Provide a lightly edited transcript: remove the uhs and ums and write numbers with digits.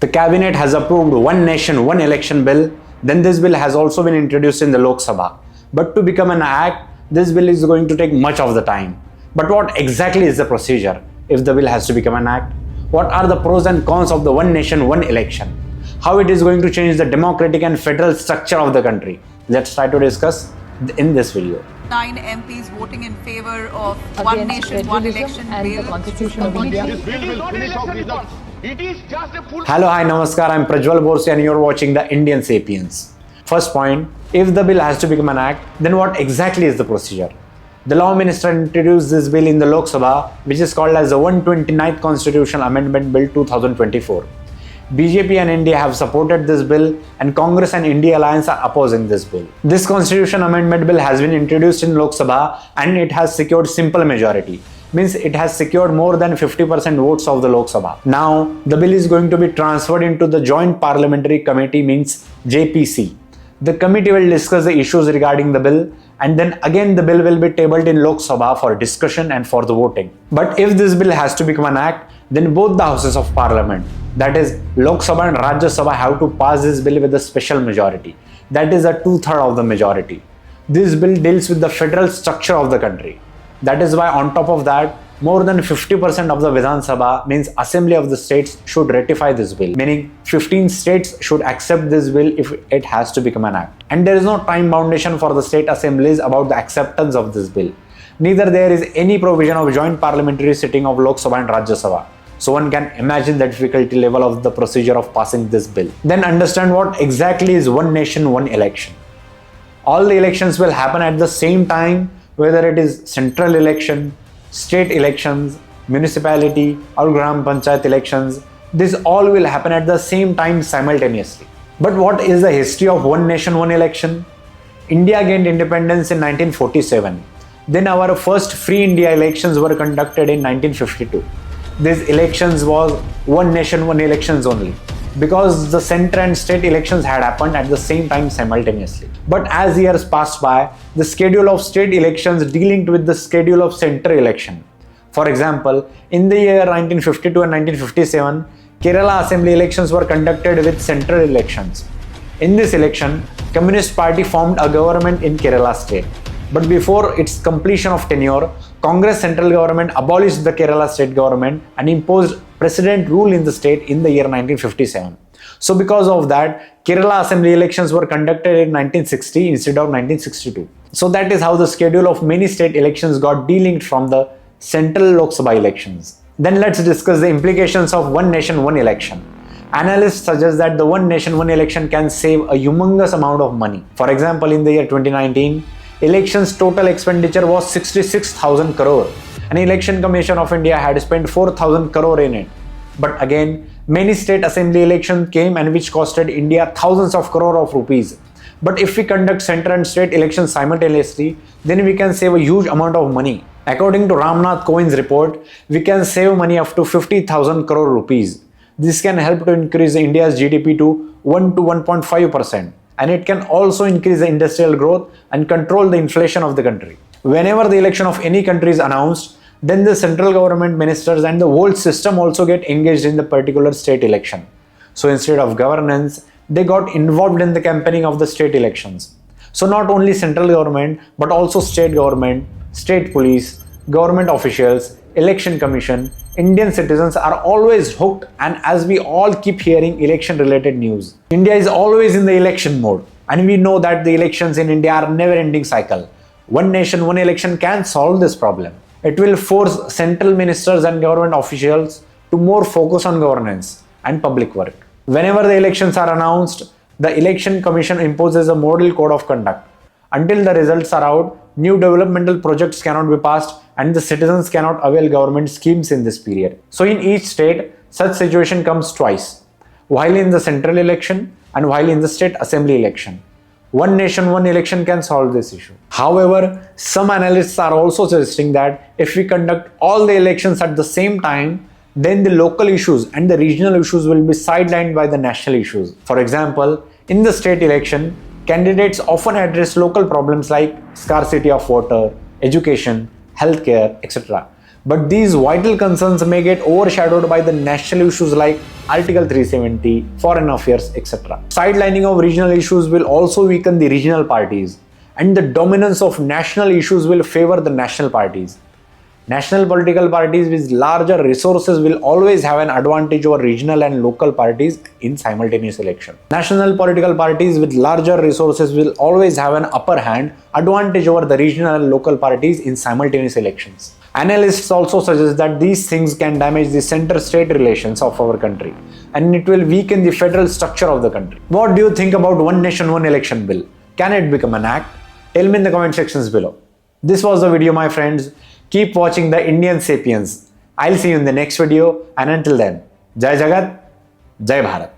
The cabinet has approved one nation, one election bill. Then this bill has also been introduced in the Lok Sabha. But to become an act, this bill is going to take much of the time. But what exactly is the procedure if the bill has to become an act? What are the pros and cons of the one nation, one election? How it is going to change the democratic and federal structure of the country? Let's try to discuss in this video. 9 MPs voting in favor of one nation, one election and bill. the Constitution of India. This bill will finish our business. It is just a full. Hello, hi, namaskar. I'm Prajwal Borse and you're watching the Indian Sapiens. First point, if the bill has to become an act, then what exactly is the procedure? The Law Minister introduced this bill in the Lok Sabha, which is called as the 129th Constitutional Amendment Bill 2024. BJP and India have supported this bill and Congress and India Alliance are opposing this bill. This Constitution Amendment Bill has been introduced in Lok Sabha and it has secured simple majority. Means it has secured more than 50% votes of the Lok Sabha. Now, the bill is going to be transferred into the Joint Parliamentary Committee, means JPC. The committee will discuss the issues regarding the bill and then again the bill will be tabled in Lok Sabha for discussion and for the voting. But if this bill has to become an act, then both the houses of parliament, that is Lok Sabha and Rajya Sabha, have to pass this bill with a special majority. That is a 2/3 of the majority. This bill deals with the federal structure of the country. That is why on top of that, more than 50% of the Vidhan Sabha, means Assembly of the States, should ratify this bill, meaning 15 states should accept this bill if it has to become an act. And there is no time boundation for the state assemblies about the acceptance of this bill. Neither there is any provision of joint parliamentary sitting of Lok Sabha and Rajya Sabha. So one can imagine the difficulty level of the procedure of passing this bill. Then understand what exactly is one nation, one election. All the elections will happen at the same time, whether it is central election, state elections, municipality or Gram Panchayat elections. This all will happen at the same time simultaneously. But what is the history of one nation, one election? India gained independence in 1947. Then our first free India elections were conducted in 1952. These elections was one nation, one elections only, because the central and state elections had happened at the same time simultaneously. But as years passed by, the schedule of state elections delinked with the schedule of central election. For example, in the year 1952 and 1957, Kerala Assembly elections were conducted with central elections. In this election, Communist Party formed a government in Kerala state. But before its completion of tenure, Congress central government abolished the Kerala state government and imposed president rule in the state in the year 1957. So because of that, Kerala Assembly elections were conducted in 1960 instead of 1962. So that is how the schedule of many state elections got delinked from the central Lok Sabha elections. Then let's discuss the implications of one nation, one election. Analysts suggest that the one nation, one election can save a humongous amount of money. For example, in the year 2019, elections total expenditure was 66,000 crore. An Election Commission of India had spent 4,000 crore in it. But again, many state assembly elections came and which costed India thousands of crore of rupees. But if we conduct central and state elections simultaneously, then we can save a huge amount of money. According to Ramnath Kovind's report, we can save money up to 50,000 crore rupees. This can help to increase India's GDP to 1 to 1.5%. And it can also increase the industrial growth and control the inflation of the country. Whenever the election of any country is announced, then the central government ministers and the whole system also get engaged in the particular state election. So instead of governance, they got involved in the campaigning of the state elections. So not only central government, but also state government, state police, government officials, election commission, Indian citizens are always hooked, and as we all keep hearing election related news, India is always in the election mode, and we know that the elections in India are never ending cycle. One nation, one election can solve this problem. It will force central ministers and government officials to more focus on governance and public work. Whenever the elections are announced, the election commission imposes a model code of conduct. Until the results are out, new developmental projects cannot be passed and the citizens cannot avail government schemes in this period. So in each state, such situation comes twice, while in the central election and while in the state assembly election. One nation, one election can solve this issue. However, some analysts are also suggesting that if we conduct all the elections at the same time, then the local issues and the regional issues will be sidelined by the national issues. For example, in the state election, candidates often address local problems like scarcity of water, education, healthcare, etc. But these vital concerns may get overshadowed by the national issues like Article 370, foreign affairs, etc. Sidelining of regional issues will also weaken the regional parties, and the dominance of national issues will favor the national parties. National political parties with larger resources will always have an advantage over regional and local parties in simultaneous election. National political parties with larger resources will always have an upper hand advantage over the regional and local parties in simultaneous elections. Analysts also suggest that these things can damage the center-state relations of our country, and it will weaken the federal structure of the country. What do you think about One Nation, One Election bill? Can it become an act? Tell me in the comment sections below. This was the video, my friends. Keep watching the Indian Sapiens. I'll see you in the next video, and until then, Jai Jagat, Jai Bharat.